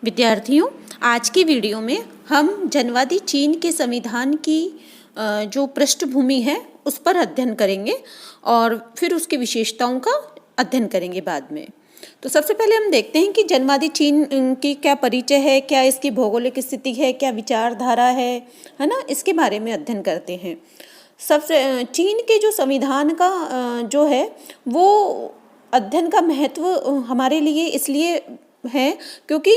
विद्यार्थियों, आज की वीडियो में हम जनवादी चीन के संविधान की जो पृष्ठभूमि है उस पर अध्ययन करेंगे और फिर उसकी विशेषताओं का अध्ययन करेंगे बाद में। तो सबसे पहले हम देखते हैं कि जनवादी चीन की क्या परिचय है, क्या इसकी भौगोलिक स्थिति है, क्या विचारधारा है ना, इसके बारे में अध्ययन करते हैं। सबसे चीन के जो संविधान का जो है वो अध्ययन का महत्व हमारे लिए इसलिए है क्योंकि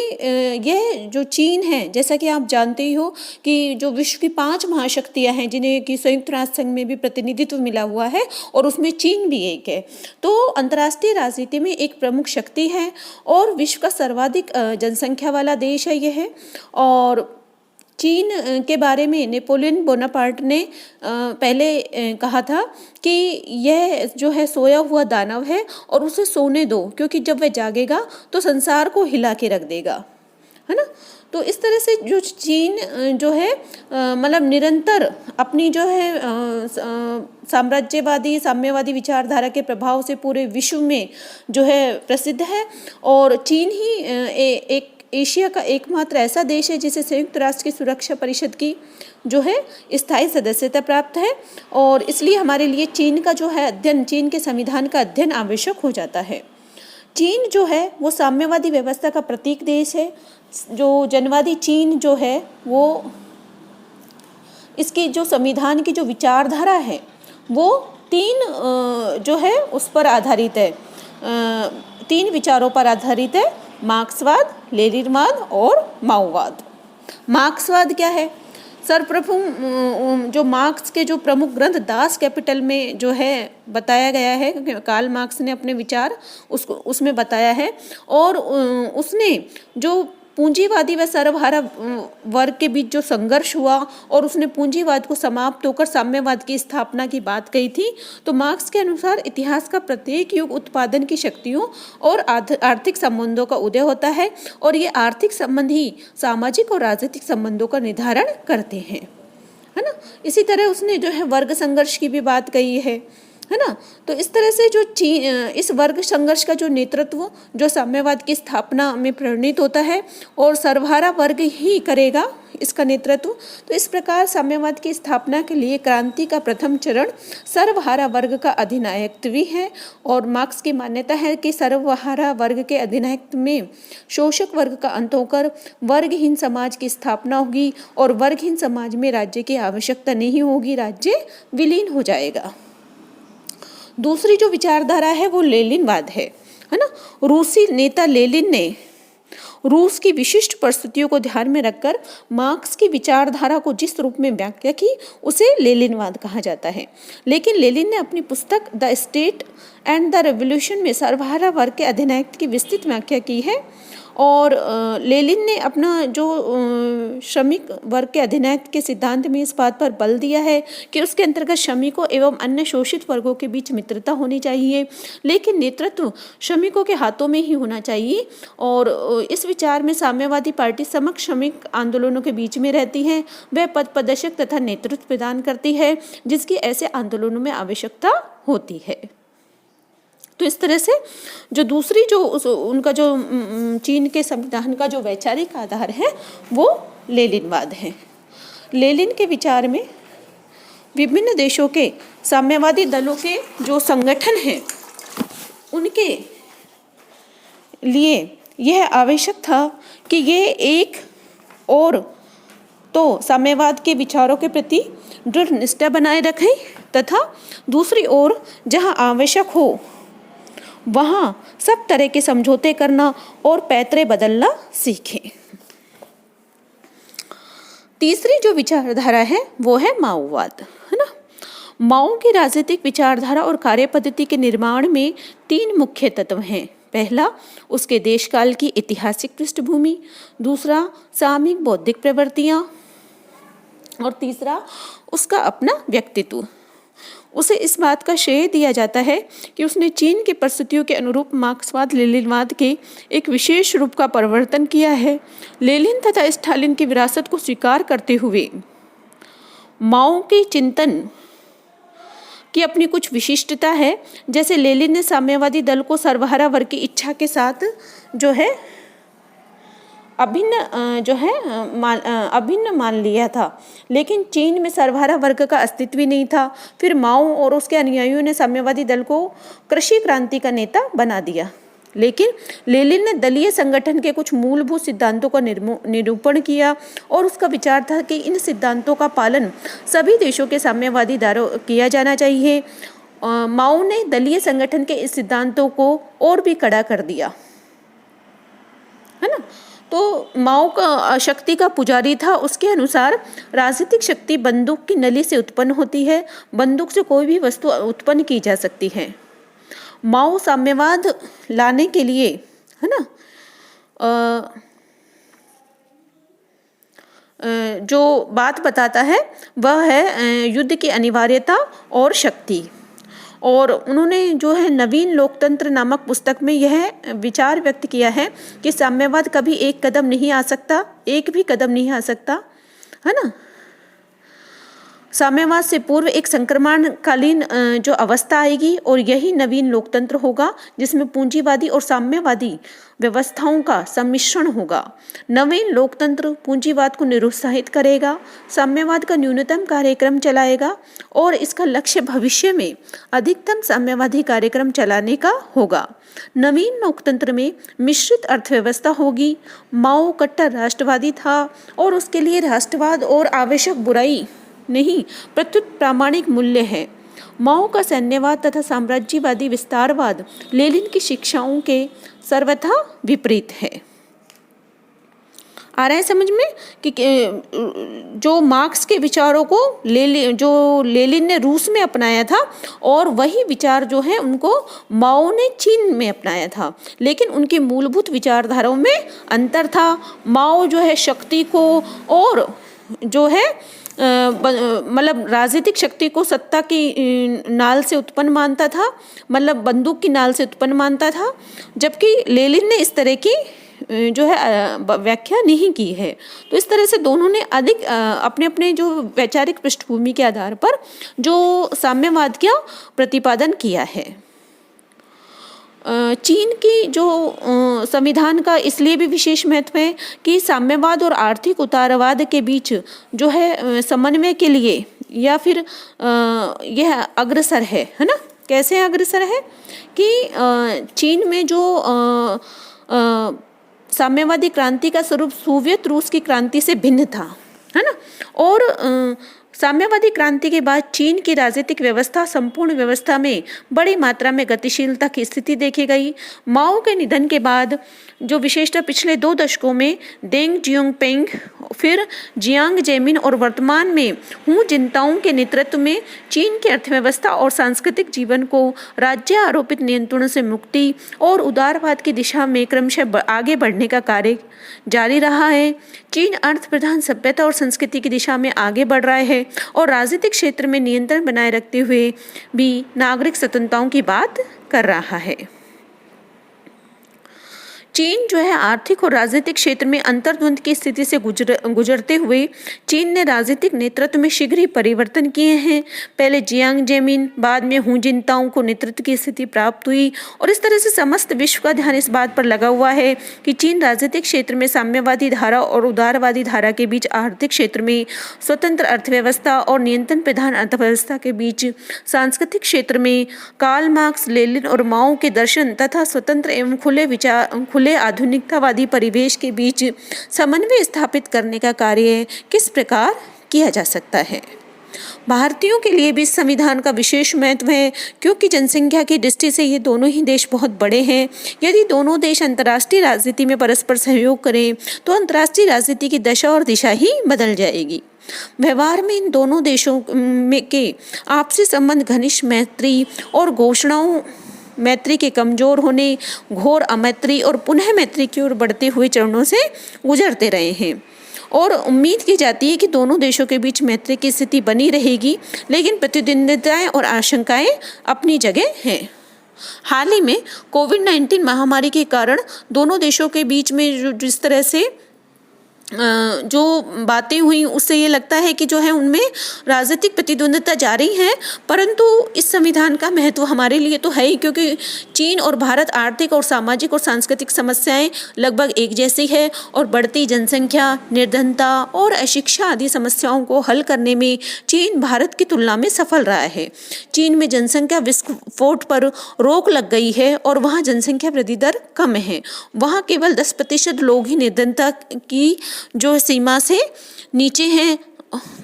यह जो चीन है, जैसा कि आप जानते ही हो कि जो विश्व की 5 महाशक्तियां हैं जिन्हें कि संयुक्त राष्ट्र संघ में भी प्रतिनिधित्व मिला हुआ है और उसमें चीन भी एक है, तो अंतर्राष्ट्रीय राजनीति में एक प्रमुख शक्ति है और विश्व का सर्वाधिक जनसंख्या वाला देश है यह। और चीन के बारे में नेपोलियन बोनापार्ट ने पहले कहा था कि यह जो है सोया हुआ दानव है और उसे सोने दो, क्योंकि जब वह जागेगा तो संसार को हिला के रख देगा, है ना। तो इस तरह से जो चीन जो है मतलब निरंतर अपनी जो है साम्राज्यवादी साम्यवादी विचारधारा के प्रभाव से पूरे विश्व में जो है प्रसिद्ध है। और चीन ही एक एशिया का एकमात्र ऐसा देश है जिसे संयुक्त राष्ट्र की सुरक्षा परिषद की जो है स्थायी सदस्यता प्राप्त है, और इसलिए हमारे लिए चीन का जो है अध्ययन, चीन के संविधान का अध्ययन आवश्यक हो जाता है। चीन जो है वो साम्यवादी व्यवस्था का प्रतीक देश है। जो जनवादी चीन जो है वो इसकी जो संविधान की जो विचारधारा है वो 3 जो है उस पर आधारित है, 3 विचारों पर आधारित है: मार्क्सवाद, लेनिनवाद और माओवाद। मार्क्सवाद क्या है? सर्वप्रथम जो मार्क्स के जो प्रमुख ग्रंथ दास कैपिटल में जो है बताया गया है, क्योंकि कार्ल मार्क्स ने अपने विचार उसमें बताया है, और उसने जो पूंजीवादी व सर्वहारा वर्ग के बीच जो संघर्ष हुआ और उसने पूंजीवाद को समाप्त होकर साम्यवाद की स्थापना की बात कही थी। तो मार्क्स के अनुसार इतिहास का प्रत्येक युग उत्पादन की शक्तियों और आर्थिक संबंधों का उदय होता है, और ये आर्थिक संबंध ही सामाजिक और राजनीतिक संबंधों का निर्धारण करते हैं, है ना। इसी तरह उसने जो है वर्ग संघर्ष की भी बात कही है ना। तो इस तरह से जो इस वर्ग संघर्ष का जो नेतृत्व जो साम्यवाद की स्थापना में परिणित होता है और सर्वहारा वर्ग ही करेगा इसका नेतृत्व। तो इस प्रकार साम्यवाद की स्थापना के लिए क्रांति का प्रथम चरण सर्वहारा वर्ग का अधिनायकत्व है, और मार्क्स की मान्यता है कि सर्वहारा वर्ग के अधिनायकत्व में शोषक वर्ग का अंत होकर वर्गहीन समाज की स्थापना होगी, और वर्गहीन समाज में राज्य की आवश्यकता नहीं होगी, राज्य विलीन हो जाएगा। दूसरी जो विचारधारा है वो लेनिनवाद है ना। रूसी नेता लेनिन ने रूस की विशिष्ट परिस्थितियों को ध्यान में रखकर मार्क्स की विचारधारा को जिस रूप में व्याख्या की उसे लेनिनवाद कहा जाता है। लेकिन लेनिन ने अपनी पुस्तक the state and the revolution में सर्वहारा वर्ग के अधिनायकत्व की विस्तृत व्याख्या की है, और लेनिन ने अपना जो श्रमिक वर्ग के अधिनायकत्व के सिद्धांत में इस बात पर बल दिया है कि उसके अंतर्गत श्रमिकों एवं अन्य शोषित वर्गों के बीच मित्रता होनी चाहिए, लेकिन नेतृत्व श्रमिकों के हाथों में ही होना चाहिए। और इस विचार में साम्यवादी पार्टी समग्र श्रमिक आंदोलनों के बीच में रहती है, वह पद प्रदर्शक तथा नेतृत्व प्रदान करती है जिसकी ऐसे आंदोलनों में आवश्यकता होती है। तो इस तरह से जो दूसरी जो उनका जो चीन के संविधान का जो वैचारिक आधार है वो लेनिनवाद है। लेनिन के विचार में विभिन्न देशों के साम्यवादी दलों के जो संगठन हैं उनके लिए यह आवश्यक था कि ये एक और तो साम्यवाद के विचारों के प्रति दृढ़ निष्ठा बनाए रखें, तथा दूसरी ओर जहां आवश्यक हो वहाँ सब तरह के समझौते करना और पैतरे बदलना सीखें। तीसरी जो विचारधारा है वो है माओवाद, है ना। माओ की राजनीतिक विचारधारा और कार्यपद्धति के निर्माण में 3 मुख्य तत्व हैं। पहला, उसके देशकाल की ऐतिहासिक पृष्ठभूमि, दूसरा सामयिक बौद्धिक प्रवृत्तियाँ, और तीसरा उसका अपना व्यक्तित्व। उसे इस बात का श्रेय दिया जाता है कि उसने चीन की परिस्थितियों के अनुरूप मार्क्सवाद लेनिनवाद के एक विशेष रूप का परिवर्तन किया है। लेनिन तथा स्टालिन की विरासत को स्वीकार करते हुए माओ के चिंतन की अपनी कुछ विशिष्टता है। जैसे लेनिन ने साम्यवादी दल को सर्वहारा वर्ग की इच्छा के साथ जो है अभिन्न मान लिया था। लेकिन चीन में सर्वहारा वर्ग का अस्तित्व ही नहीं था। फिर माओ और उसके अनुयायियों ने साम्यवादी दल को कृषि क्रांति का नेता बना दिया। लेकिन लेनिन ने दलीय संगठन के कुछ मूलभूत सिद्धांतों का निरूपण किया और उसका विचार था कि इन सिद्धांतों का पालन सभी देशों के साम्यवादी द्वारा किया जाना चाहिए। माओ ने दलीय संगठन के इस सिद्धांतों को और भी कड़ा कर दिया, है ना। तो माओ का शक्ति का पुजारी था। उसके अनुसार राजनीतिक शक्ति बंदूक की नली से उत्पन्न होती है। बंदूक से कोई भी वस्तु उत्पन्न की जा सकती है। माओ साम्यवाद लाने के लिए, है ना, जो बात बताता है वह है युद्ध की अनिवार्यता और शक्ति। और उन्होंने जो है नवीन लोकतंत्र नामक पुस्तक में यह विचार व्यक्त किया है कि साम्यवाद कभी एक कदम नहीं आ सकता, एक भी कदम नहीं आ सकता, है ना। साम्यवाद से पूर्व एक संक्रमणकालीन जो अवस्था आएगी और यही नवीन लोकतंत्र होगा जिसमें पूंजीवादी और साम्यवादी व्यवस्थाओं का सम्मिश्रण होगा। नवीन लोकतंत्र पूंजीवाद को निरुत्साहित करेगा, साम्यवाद का न्यूनतम कार्यक्रम चलाएगा और इसका लक्ष्य भविष्य में अधिकतम साम्यवादी कार्यक्रम चलाने का होगा। नवीन लोकतंत्र में मिश्रित अर्थव्यवस्था होगी। माओ कट्टर राष्ट्रवादी था और उसके लिए राष्ट्रवाद और आवश्यक बुराई नहीं प्रत्युत प्रामाणिक मूल्य है। माओ का सैन्यवाद तथा साम्राज्यवादी विस्तारवाद लेनिन की शिक्षाओं के सर्वथा विपरीत है। आ रहा है समझ में कि जो मार्क्स के विचारों को लेनिन ने रूस में अपनाया था और वही विचार जो है उनको माओ ने चीन में अपनाया था, लेकिन उनकी मूलभूत विचारधाराओं में अंतर था। माओ जो है शक्ति को और जो है मतलब राजनीतिक शक्ति को सत्ता की नाल से उत्पन्न मानता था, मतलब बंदूक की नाल से उत्पन्न मानता था, जबकि लेनिन ने इस तरह की जो है व्याख्या नहीं की है। तो इस तरह से दोनों ने अधिक अपने अपने जो वैचारिक पृष्ठभूमि के आधार पर जो साम्यवाद का प्रतिपादन किया है। चीन की जो संविधान का इसलिए भी विशेष महत्व है कि साम्यवाद और आर्थिक उदारवाद के बीच जो है समन्वय के लिए या फिर यह अग्रसर है ना। कैसे अग्रसर है कि चीन में जो साम्यवादी क्रांति का स्वरूप सोवियत रूस की क्रांति से भिन्न था, है ना। और साम्यवादी क्रांति के बाद चीन की राजनीतिक व्यवस्था संपूर्ण व्यवस्था में बड़ी मात्रा में गतिशीलता की स्थिति देखी गई। माओ के निधन के बाद जो विशेषता पिछले 2 दशकों में देंग जियोंगपिंग, फिर जियांग जेमिन और वर्तमान में हू जिनताओ के नेतृत्व में चीन की अर्थव्यवस्था और सांस्कृतिक जीवन को राज्य आरोपित नियंत्रणों से मुक्ति और उदारवाद की दिशा में क्रमशः आगे बढ़ने का कार्य जारी रहा है। चीन अर्थ प्रधान सभ्यता और संस्कृति की दिशा में आगे बढ़ रहा है और राजनीतिक क्षेत्र में नियंत्रण बनाए रखते हुए भी नागरिक स्वतंत्रताओं की बात कर रहा है। चीन जो है आर्थिक और राजनीतिक क्षेत्र में अंतर्द्वंद की स्थिति से गुजरते हुए चीन ने राजनीतिक नेतृत्व में शीघ्र ही परिवर्तन किए हैं। पहले जियांग जेमिन, बाद में हू जिनताओ को नेतृत्व की स्थिति प्राप्त हुई और इस तरह से समस्त विश्व का ध्यान इस बात पर लगा हुआ है कि चीन राजनीतिक क्षेत्र में साम्यवादी धारा और उदारवादी धारा के बीच, आर्थिक क्षेत्र में स्वतंत्र अर्थव्यवस्था और नियंत्रण प्रधान अर्थव्यवस्था के बीच, सांस्कृतिक क्षेत्र में कार्ल मार्क्स, लेनिन और माओ के दर्शन तथा स्वतंत्र एवं खुले आधुनिकतावादी परिवेश के बीच समन्वय स्थापित करने का कार्य किस प्रकार किया जा सकता है। भारतीयों के लिए भी संविधान का विशेष महत्व है क्योंकि जनसंख्या की दृष्टि से ये दोनों ही देश बहुत बड़े हैं। यदि दोनों देश अंतर्राष्ट्रीय राजनीति में परस्पर सहयोग करें तो अंतर्राष्ट्रीय राजनीति की दशा और दिशा ही बदल जाएगी। व्यवहार में इन दोनों देशों में के आपसी संबंध घनिष्ठ मैत्री और घोषणाओं मैत्री के कमजोर होने, घोर अमैत्री और पुनः मैत्री की ओर बढ़ते हुए चरणों से गुजरते रहे हैं और उम्मीद की जाती है कि दोनों देशों के बीच मैत्री की स्थिति बनी रहेगी, लेकिन प्रतिद्वंदिताएं और आशंकाएं अपनी जगह हैं। हाल ही में कोविड-19 महामारी के कारण दोनों देशों के बीच में जिस तरह से जो बातें हुई उससे ये लगता है कि जो है उनमें राजनीतिक प्रतिद्वंद्विता जारी है, परंतु इस संविधान का महत्व हमारे लिए तो है ही, क्योंकि चीन और भारत आर्थिक और सामाजिक और सांस्कृतिक समस्याएं लगभग एक जैसी है और बढ़ती जनसंख्या, निर्धनता और अशिक्षा आदि समस्याओं को हल करने में चीन भारत की तुलना में सफल रहा है। चीन में जनसंख्या विस्फोट पर रोक लग गई है और वहाँ जनसंख्या वृद्धि दर कम है। वहाँ केवल 10% लोग ही निर्धनता की जो सीमा से नीचे हैं।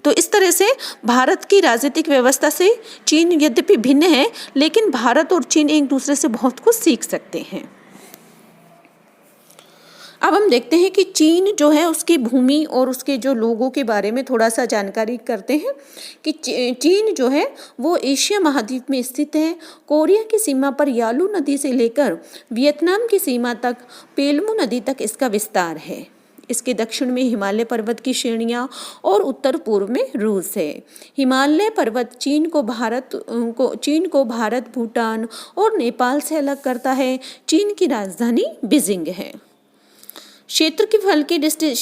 तो इस तरह से भारत की राजनीतिक व्यवस्था से चीन यद्यपि भिन्न है, लेकिन भारत और चीन एक दूसरे से बहुत कुछ सीख सकते हैं। अब हम देखते हैं कि चीन जो है उसकी भूमि और उसके जो लोगों के बारे में थोड़ा सा जानकारी करते हैं कि चीन जो है वो एशिया महाद्वीप में स्थित है। कोरिया की सीमा पर यालू नदी से लेकर वियतनाम की सीमा तक पेल्मू नदी तक इसका विस्तार है। इसके दक्षिण में हिमालय पर्वत की श्रेणियाँ और उत्तर पूर्व में रूस है। हिमालय पर्वत चीन को भारत, भूटान और नेपाल से अलग करता है। चीन की राजधानी बीजिंग है। क्षेत्र की फल की दृष्टि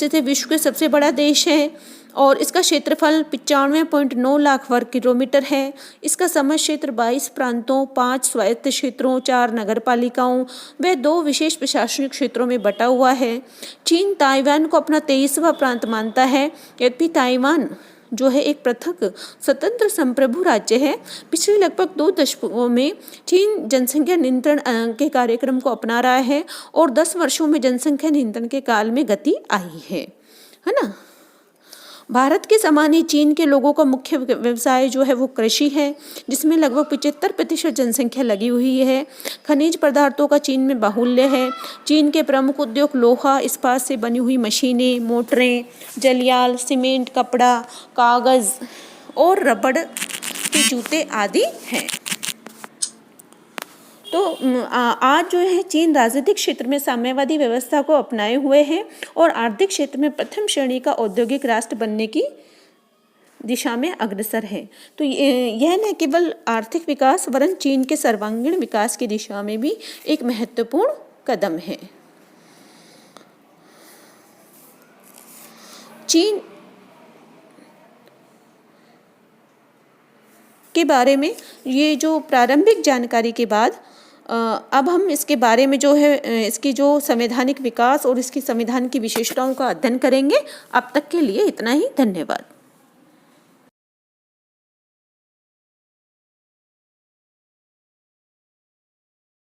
से विश्व का सबसे बड़ा देश है और इसका क्षेत्रफल 95.9 लाख वर्ग किलोमीटर है। इसका समग्र क्षेत्र 22 प्रांतों, 5 स्वायत्त क्षेत्रों, 4 नगरपालिकाओं व 2 विशेष प्रशासनिक क्षेत्रों में बटा हुआ है। चीन ताइवान को अपना 23वां प्रांत मानता है। यद्यपि ताइवान जो है एक पृथक स्वतंत्र संप्रभु राज्य है। पिछले लगभग 2 दशकों में चीन जनसंख्या नियंत्रण के कार्यक्रम को अपना रहा है और 10 वर्षों में जनसंख्या नियंत्रण के काल में गति आई है ना। भारत के समान ही चीन के लोगों का मुख्य व्यवसाय जो है वो कृषि है, जिसमें लगभग 75% जनसंख्या लगी हुई है। खनिज पदार्थों का चीन में बाहुल्य है। चीन के प्रमुख उद्योग लोहा, इस्पात से बनी हुई मशीनें, मोटरें, जलयाल, सीमेंट, कपड़ा, कागज़ और रबड़ के जूते आदि हैं। तो आज जो है चीन राजनीतिक क्षेत्र में साम्यवादी व्यवस्था को अपनाए हुए है और आर्थिक क्षेत्र में प्रथम श्रेणी का औद्योगिक राष्ट्र बनने की दिशा में अग्रसर है। तो यह न केवल आर्थिक विकास वरन चीन के सर्वांगीण विकास की दिशा में भी एक महत्वपूर्ण कदम है। चीन के बारे में ये जो प्रारंभिक जानकारी के बाद अब हम इसके बारे में जो है इसकी जो संवैधानिक विकास और इसकी संविधान की विशेषताओं का अध्ययन करेंगे। अब तक के लिए इतना ही। धन्यवाद।